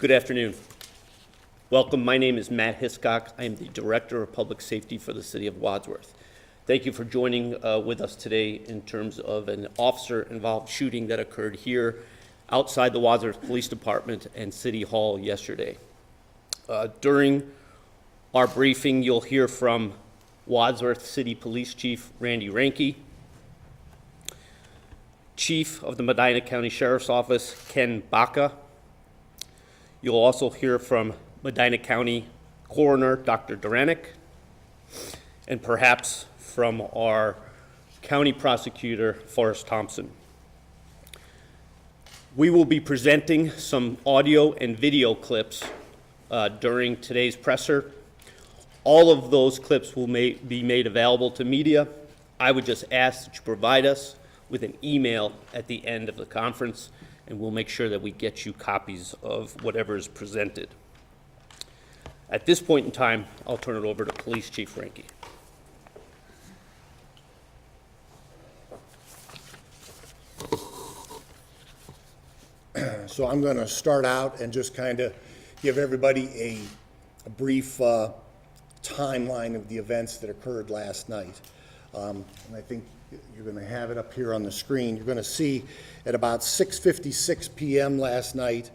Good afternoon. Welcome. My name is Matt Hiscock. I am the Director of Public Safety for the City of Wadsworth. Thank you for joining with us today in terms of an officer-involved shooting that occurred here outside the Wadsworth Police Department and City Hall yesterday. During our briefing, you'll hear from Wadsworth City Police Chief Randy Ranke, Chief of the Medina County Sheriff's Office, Ken Baca. You'll also hear from Medina County Coroner, Dr. Duranick, and perhaps from our County Prosecutor, Forrest Thompson. We will be presenting some audio and video clips during today's presser. All of those clips will be made available to media. I would just ask that you provide us with an email at the end of the conference, and we'll make sure that we get you copies of whatever is presented. At this point in time, I'll turn it over to Police Chief Ranke. So I'm going to start out and just kind of give everybody a brief timeline of the events that occurred last night. And I think you're going to have it up here on the screen. You're going to see at about 6:56 p.m. last night,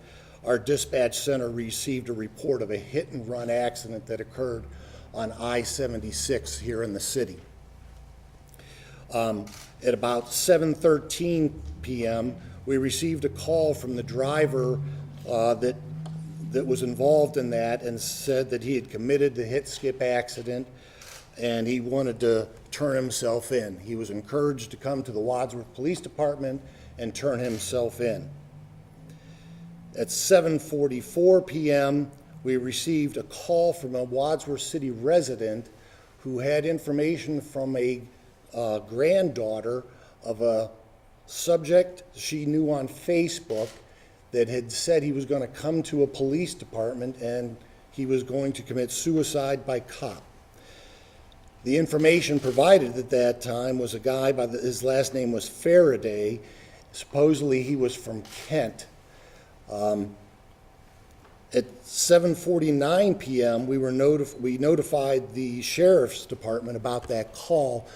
our dispatch center received a report of a hit-and-run accident that occurred on I-76 here in the city. At about 7:13 p.m., we received a call from the driver that was involved in that and said that he had committed the hit-skip accident and he wanted to turn himself in. He was encouraged to come to the Wadsworth Police Department and turn himself in. At 7:44 p.m., we received a call from a Wadsworth City resident who had information from a granddaughter of a subject she knew on Facebook that had said he was going to come to a police department and he was going to commit suicide by cop. The information provided at that time was a guy his last name was Faraday. Supposedly he was from Kent. At 7:49 p.m., we notified the Sheriff's Department about that call.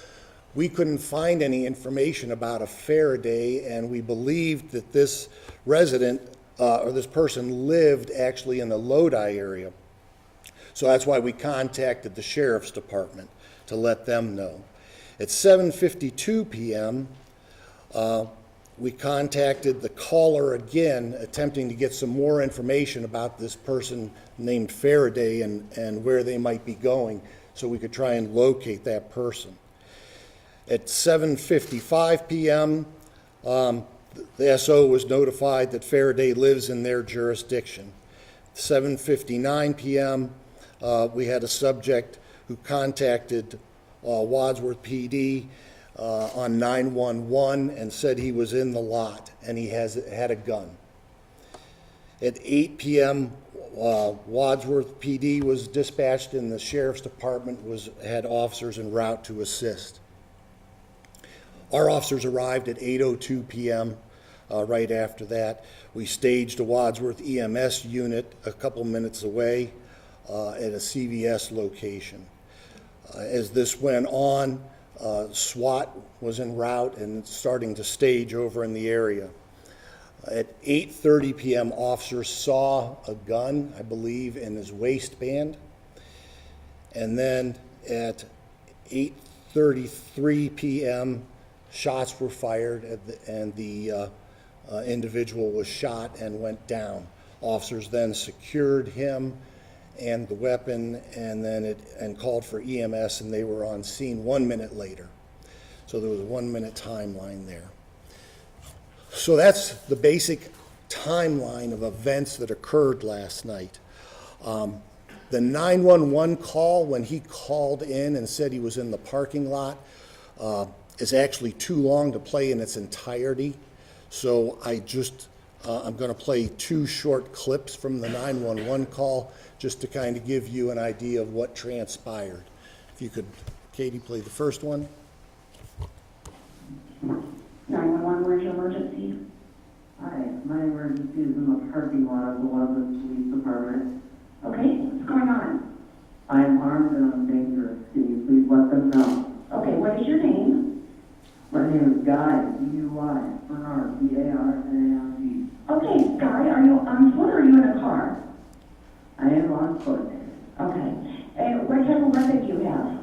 We couldn't find any information about a Faraday, and we believed that this resident or this person lived actually in the Lodi area. So that's why we contacted the Sheriff's Department to let them know. At 7:52 p.m., we contacted the caller again, attempting to get some more information about this person named Faraday and where they might be going so we could try and locate that person. At 7:55 p.m., the SO was notified that Faraday lives in their jurisdiction. 7:59 p.m., we had a subject who contacted Wadsworth PD on 911 and said he was in the lot and he had a gun. At 8 p.m., Wadsworth PD was dispatched and the Sheriff's Department had officers en route to assist. Our officers arrived at 8:02 p.m. Right after that. We staged a Wadsworth EMS unit a couple minutes away at a CVS location. As this went on, SWAT was en route and starting to stage over in the area. At 8:30 p.m., officers saw a gun, I believe, in his waistband. And then at 8:33 p.m., shots were fired and the individual was shot and went down. Officers then secured him and the weapon and called for EMS, and they were on scene 1 minute later. So there was a 1 minute timeline there. So that's the basic timeline of events that occurred last night. The 911 call, when he called in and said he was in the parking lot, is actually too long to play in its entirety. So I'm going to play two short clips from the 911 call just to kind of give you an idea of what transpired. If you could, Katie, play the first one. 911, where's your emergency? Hi, my emergency is in the parking lot of the Wadsworth Police Department. Okay, what's going on? I am armed and I'm dangerous. Can you please let them know? Okay, what is your name? My name is Guy, D-U-Y, Bernard, B-A-R-N-A-R-D. Okay, Guy, are you on foot or are you in a car? I am on foot. Okay, and what type of weapon do you have?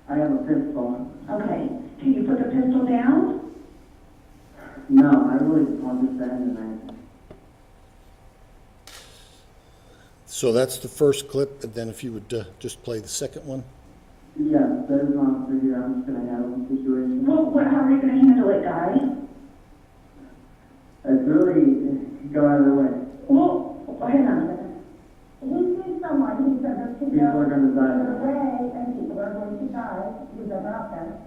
I have a pistol. Okay, can you put the pistol down? No, I really just want this to end tonight. So that's the first clip, and then if you would just play the second one. Yes, that is an officer here. I'm just going to handle the situation. Well, how are you going to handle it, Guy? It's really, go out of the way. Well, hang on a second. He sees someone, he said there's two People are going to die. away and people are going to die. He's about that.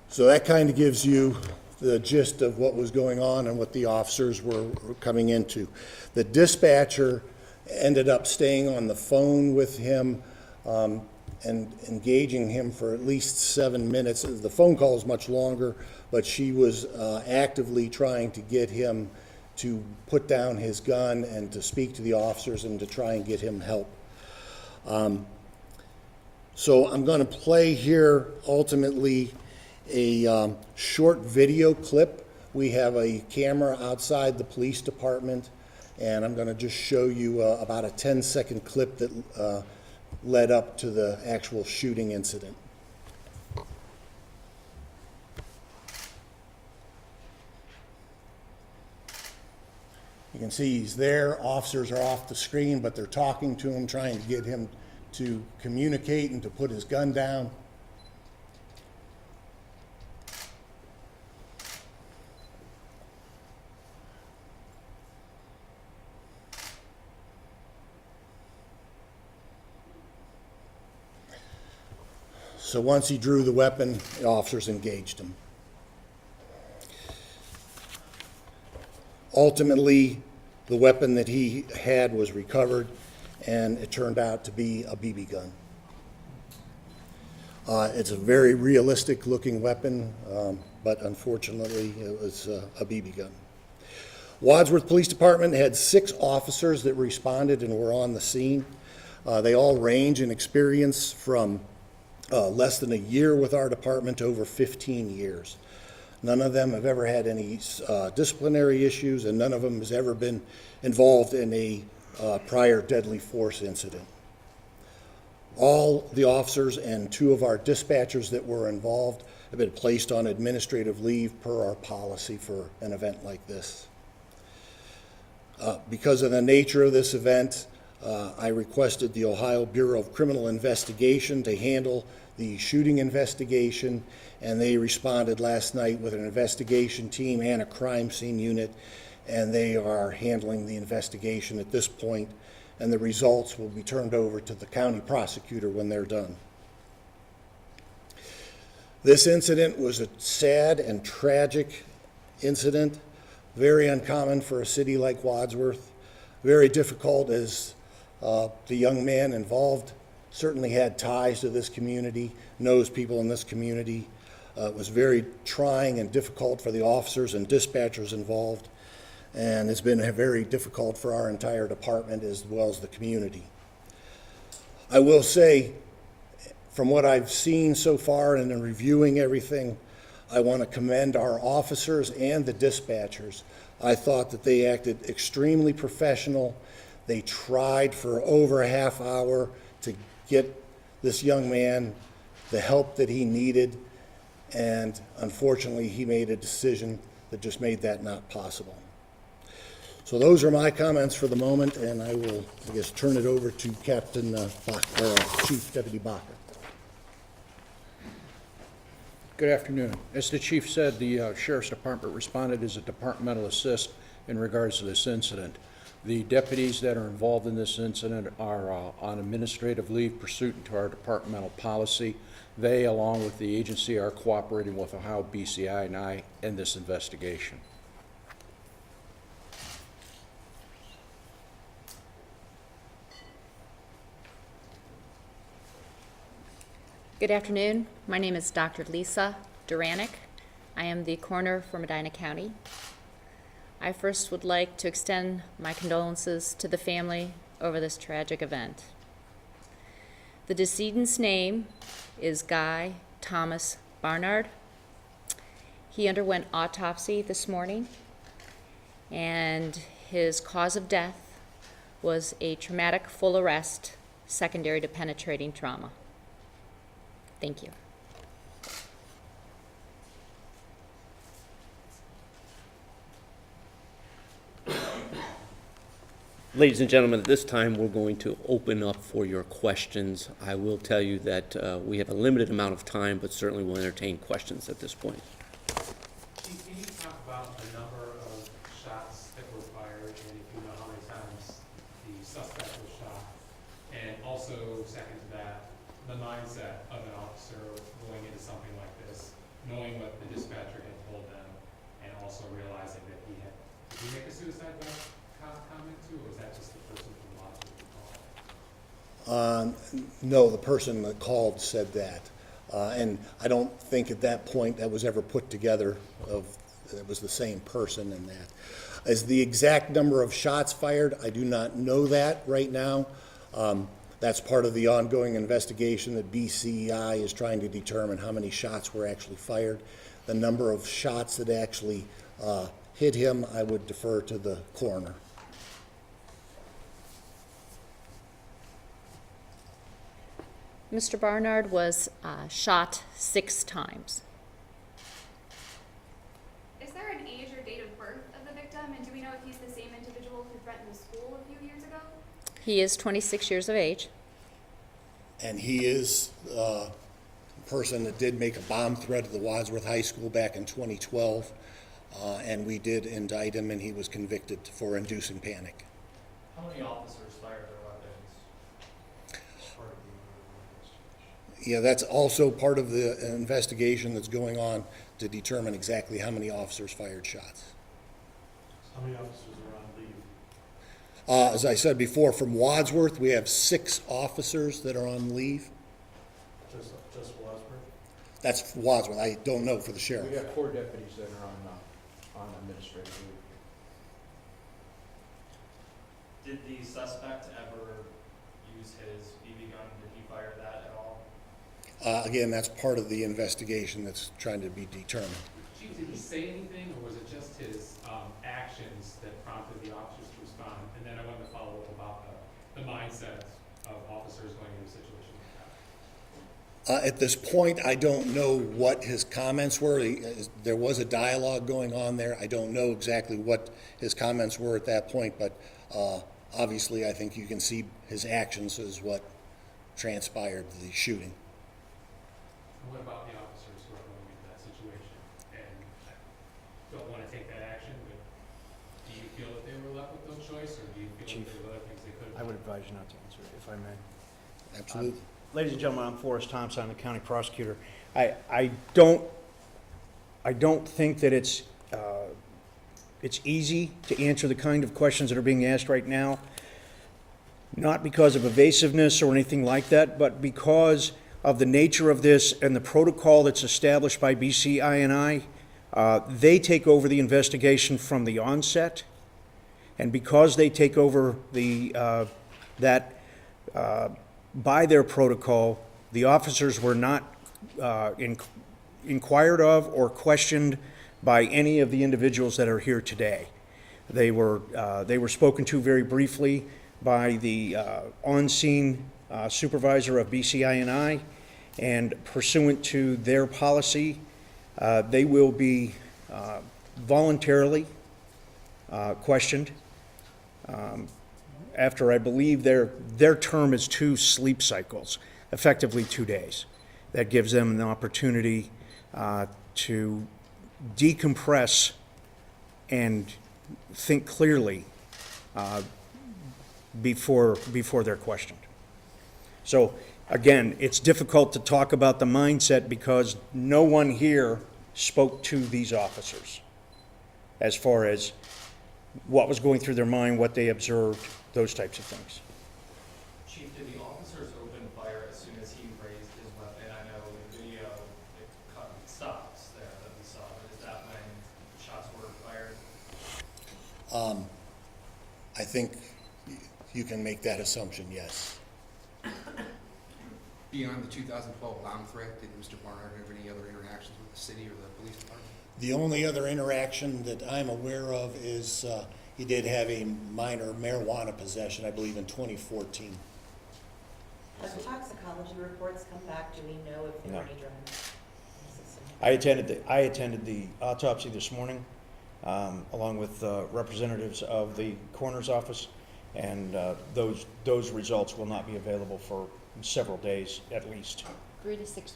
So that kind of gives you the gist of what was going on and what the officers were coming into. The dispatcher ended up staying on the phone with him and engaging him for at least 7 minutes. The phone call is much longer, but she was actively trying to get him to put down his gun and to speak to the officers and to try and get him help. So I'm going to play here ultimately a short video clip. We have a camera outside the police department, and I'm going to just show you about a 10-second clip that led up to the actual shooting incident. You can see he's there. Officers are off the screen, but they're talking to him, trying to get him to communicate and to put his gun down. So once he drew the weapon, the officers engaged him. Ultimately, the weapon that he had was recovered, and it turned out to be a BB gun. It's a very realistic looking weapon, but unfortunately it was a BB gun. Wadsworth Police Department had 6 officers that responded and were on the scene. They all range in experience from less than a year with our department to over 15 years. None of them have ever had any disciplinary issues, and none of them has ever been involved in a prior deadly force incident. All the officers and 2 of our dispatchers that were involved have been placed on administrative leave per our policy for an event like this. Because of the nature of this event, I requested the Ohio Bureau of Criminal Investigation to handle the shooting investigation, and they responded last night with an investigation team and a crime scene unit, and they are handling the investigation at this point, and the results will be turned over to the county prosecutor when they're done. This incident was a sad and tragic incident, very uncommon for a city like Wadsworth, very difficult as the young man involved certainly had ties to this community, knows people in this community. It was very trying and difficult for the officers and dispatchers involved, and it's been very difficult for our entire department as well as the community. I will say, from what I've seen so far and in reviewing everything, I want to commend our officers and the dispatchers. I thought that they acted extremely professional. They tried for over a half hour to get this young man the help that he needed, and unfortunately he made a decision that just made that not possible. So those are my comments for the moment, and I will, I guess, turn it over to Captain Chief Deputy Bacher. Good afternoon. As the chief said, the Sheriff's Department responded as a departmental assist in regards to this incident. The deputies that are involved in this incident are on administrative leave pursuant to our departmental policy. They, along with the agency, are cooperating with Ohio BCI and I in this investigation. Good afternoon. My name is Dr. Lisa Duranick, I am the coroner for Medina County. I first would like to extend my condolences to the family over this tragic event. The decedent's name is Guy Thomas Barnard. He underwent autopsy this morning, and his cause of death was a traumatic full arrest secondary to penetrating trauma. Thank you. Ladies and gentlemen, at this time, we're going to open up for your questions. I will tell you that we have a limited amount of time, but certainly will entertain questions at this point. Chief, can you talk about the number of shots that were fired, and if you know how many times the suspect was shot? And also, second to that, the mindset of an officer going into something like this, knowing what the dispatcher had told them, and also realizing that he had, did he make a suicide comment too, or was that just the person from Wadsworth who called? No, the person that called said that. And I don't think at that point that was ever put together of, it was the same person and that. As the exact number of shots fired, I do not know that right now. That's part of the ongoing investigation that BCEI is trying to determine how many shots were actually fired. The number of shots that actually hit him, I would defer to the coroner. Mr. Barnard was shot 6 times. Is there an age or date of birth of the victim, and do we know if he's the same individual who threatened the school a few years ago? He is 26 years of age. And he is a person that did make a bomb threat at the Wadsworth High School back in 2012. And we did indict him, and he was convicted for inducing panic. How many officers fired their weapons? Yeah, that's also part of the investigation that's going on to determine exactly how many officers fired shots. How many officers are on leave? As I said before, from Wadsworth, we have 6 officers that are on leave. Just Wadsworth? That's Wadsworth. I don't know for the sheriff. We have 4 deputies that are on administrative leave. Did the suspect ever use his BB gun? Did he fire that at all? Again, that's part of the investigation that's trying to be determined. Chief, did he say anything, or was it just his actions that prompted the officers to respond? And then I wanted to follow up about the mindset of officers going into a situation like that. At this point, I don't know what his comments were. There was a dialogue going on there. I don't know exactly what his comments were at that point, but obviously I think you can see his actions as what transpired the shooting. And what about the officers who are going into that situation and don't want to take that action, but do you feel that they were left with no choice, or do you feel Chief, that there were other things they could have I done? would advise you not to answer, if I may. Absolutely. Ladies and gentlemen, I'm Forrest Thompson, I'm the county prosecutor. I don't think that it's easy to answer the kind of questions that are being asked right now, not because of evasiveness or anything like that, but because of the nature of this and the protocol that's established by BCI&I. They take over the investigation from the onset, and because they take over by their protocol, the officers were not inquired of or questioned by any of the individuals that are here today. They were spoken to very briefly by the on-scene supervisor of BCI&I, and pursuant to their policy, they will be voluntarily questioned after, I believe, their term is 2 sleep cycles, effectively 2 days. That gives them an opportunity to decompress and think clearly before they're questioned. So again, it's difficult to talk about the mindset because no one here spoke to these officers as far as what was going through their mind, what they observed, those types of things. Chief, did the officers open fire as soon as he raised his weapon? I know in the video it stops there that we saw, but I think you can make that assumption, yes. Beyond the 2012 bomb threat, did Mr. Barnard have any other interactions with the city or the police department? The only other interaction that I'm aware of is he did have a minor marijuana possession, I believe, in 2014. Have toxicology reports come back? Do we know if there were any drugs in the system? I attended the autopsy this morning, along with representatives of the coroner's office, and those results will not be available for several days at least. 3 to 6 weeks.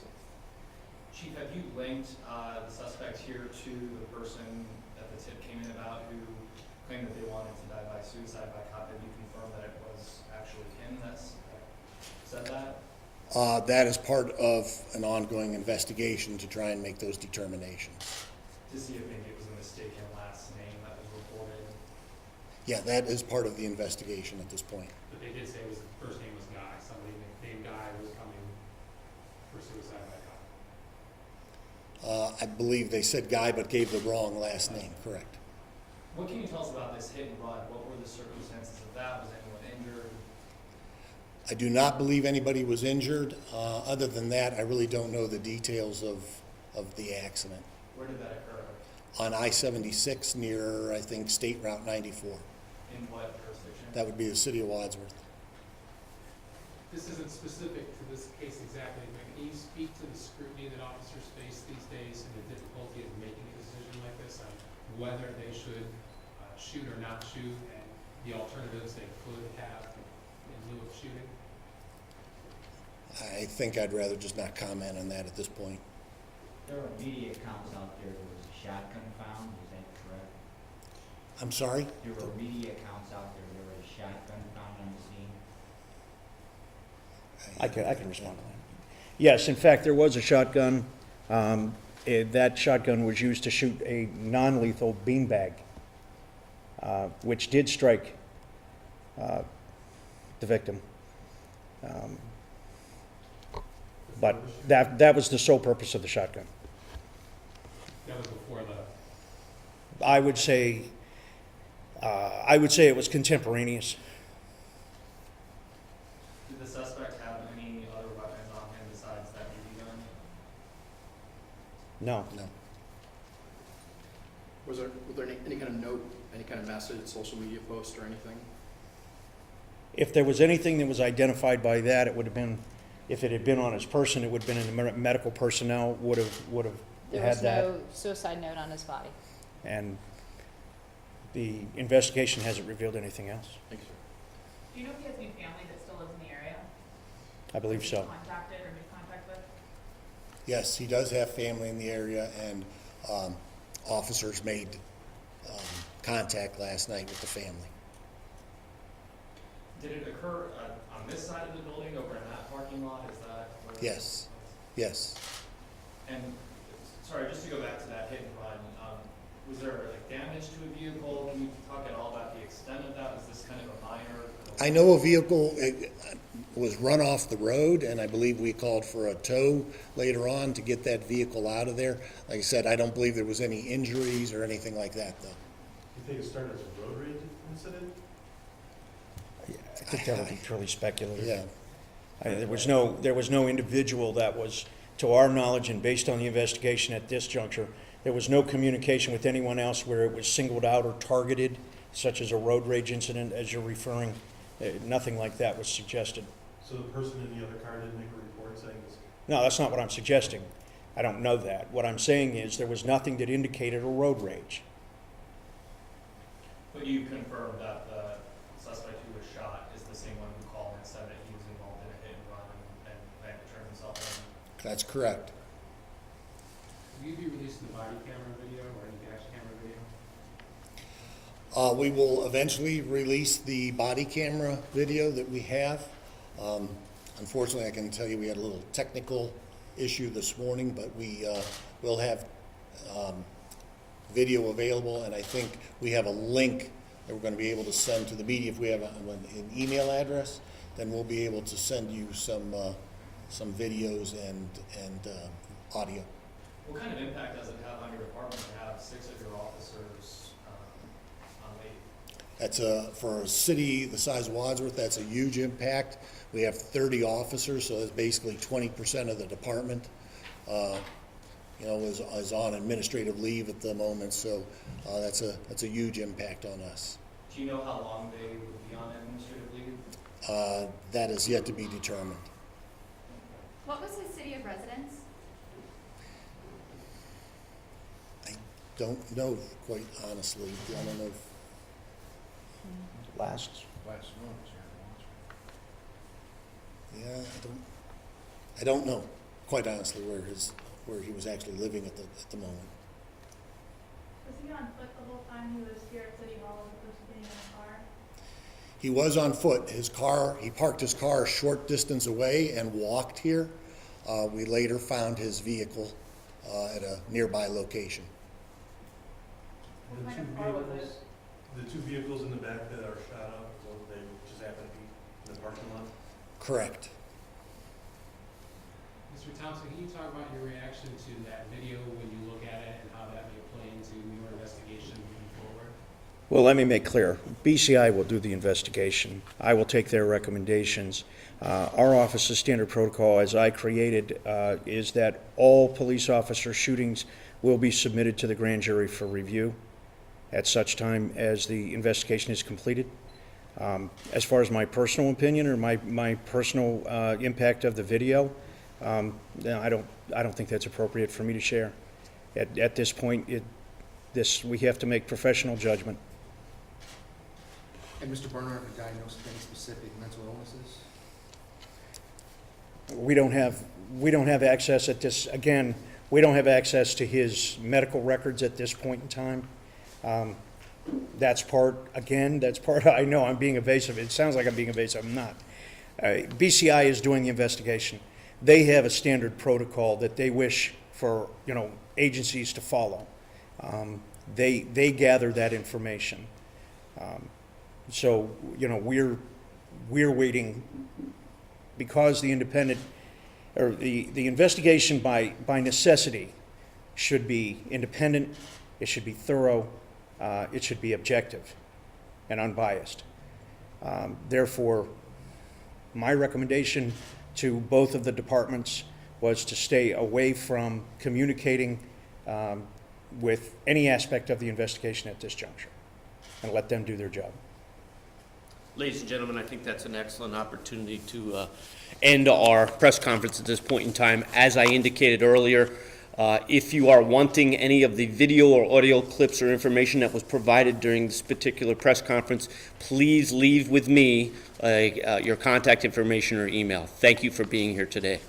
Chief, have you linked the suspect here to the person that the tip came in about who claimed that they wanted to die by suicide by cop? Have you confirmed that it was actually him that said that? That is part of an ongoing investigation to try and make those determinations. To see if maybe it was a mistaken last name that was reported? Yeah, that is part of the investigation at this point. But they did say it was, the first name was Guy, somebody named Guy was coming for suicide by cop. I believe they said Guy but gave the wrong last name, correct. What can you tell us about this hit and run? What were the circumstances of that? Was anyone injured? I do not believe anybody was injured. Other than that, I really don't know the details of the accident. Where did that occur? On I-76 near, I think, State Route 94. In what jurisdiction? That would be the city of Wadsworth. This isn't specific to this case exactly, but can you speak to the scrutiny that officers face these days and the difficulty of making a decision like this on whether they should shoot or not shoot and the alternatives they could have in lieu of shooting? I think I'd rather just not comment on that at this point. There are media accounts out there, there was a shotgun found, is that correct? I'm sorry? There were media accounts out there, there was a shotgun found on the scene? I can respond to that. Yes, in fact, there was a shotgun. That shotgun was used to shoot a non-lethal beanbag, which did strike the victim. But that was the sole purpose of the shotgun. That was before the, I would say it was contemporaneous. Did the suspect have any other weapons on him besides that BB gun? No. No. Was there any kind of note, any kind of message, social media post or anything? If there was anything that was identified by that, it would have been, if it had been on his person, it would have been in the medical personnel would have There had was that. no suicide note on his body. And the investigation hasn't revealed anything else. Thank you, sir. Do you know if he has any family that still lives in the area? I believe so. Contacted or made contact with? Yes, he does have family in the area, and officers made contact last night with the family. Did it occur on this side of the building, over in that parking lot? Is that where? Yes. Yes. And, sorry, just to go back to that hit and run, was there like damage to a vehicle? Can you talk at all about the extent of that? Was this kind of a minor? I know a vehicle was run off the road, and I believe we called for a tow later on to get that vehicle out of there. Like I said, I don't believe there was any injuries or anything like that, though. You think it started as a road rage incident? I think that would be purely speculative. Yeah. There was no individual that was, to our knowledge and based on the investigation at this juncture, there was no communication with anyone else where it was singled out or targeted, such as a road rage incident, as you're referring. Nothing like that was suggested. So the person in the other car didn't make a report saying this? No, that's not what I'm suggesting. I don't know that. What I'm saying is there was nothing that indicated a road rage. But you confirmed that the suspect who was shot is the same one who called and said that he was involved in a hit and run and planned to turn himself in? That's correct. will you be releasing the body camera video or any dash camera video? We will eventually release the body camera video that we have. Unfortunately, I can tell you we had a little technical issue this morning, but we will have video available, and I think we have a link that we're going to be able to send to the media. If we have an email address, then we'll be able to send you some videos and audio. What kind of impact does it have on your department to have 6 of your officers on leave? For a city the size of Wadsworth, that's a huge impact. We have 30 officers, so that's basically 20% of the department. Is on administrative leave at the moment, so that's a huge impact on us. Do you know how long they would be on administrative leave? That is yet to be determined. What was his city of residence? I don't know, quite honestly. I don't know. Last month. Yeah, I don't know, quite honestly, where he was actually living at the moment. Was he on foot the whole time he was here at City Hall as opposed to being in a car? He was on foot. He parked his car a short distance away and walked here. We later found his vehicle at a nearby location. The two vehicles in the back that are shot up, they just happen to be in the parking lot? Correct. Mr. Thompson, can you talk about your reaction to that video when you look at it and how that may play into your investigation moving forward? Well, let me make clear. BCI will do the investigation. I will take their recommendations. Our office's standard protocol, as I created, is that all police officer shootings will be submitted to the grand jury for review at such time as the investigation is completed. As far as my personal opinion or my personal impact of the video, no, I don't think that's appropriate for me to share. At this point, we have to make professional judgment. And Mr. Barnard was diagnosed with any specific mental illnesses? We don't have access at this, again, we don't have access to his medical records at this point in time. That's part, I know I'm being evasive. It sounds like I'm being evasive. I'm not. BCI is doing the investigation. They have a standard protocol that they wish for, agencies to follow. They gather that information. So, we're waiting because the independent, or the investigation by necessity should be independent, it should be thorough, it should be objective and unbiased. Therefore, my recommendation to both of the departments was to stay away from communicating with any aspect of the investigation at this juncture and let them do their job. Ladies and gentlemen, I think that's an excellent opportunity to end our press conference at this point in time. As I indicated earlier, if you are wanting any of the video or audio clips or information that was provided during this particular press conference, please leave with me your contact information or email. Thank you for being here today.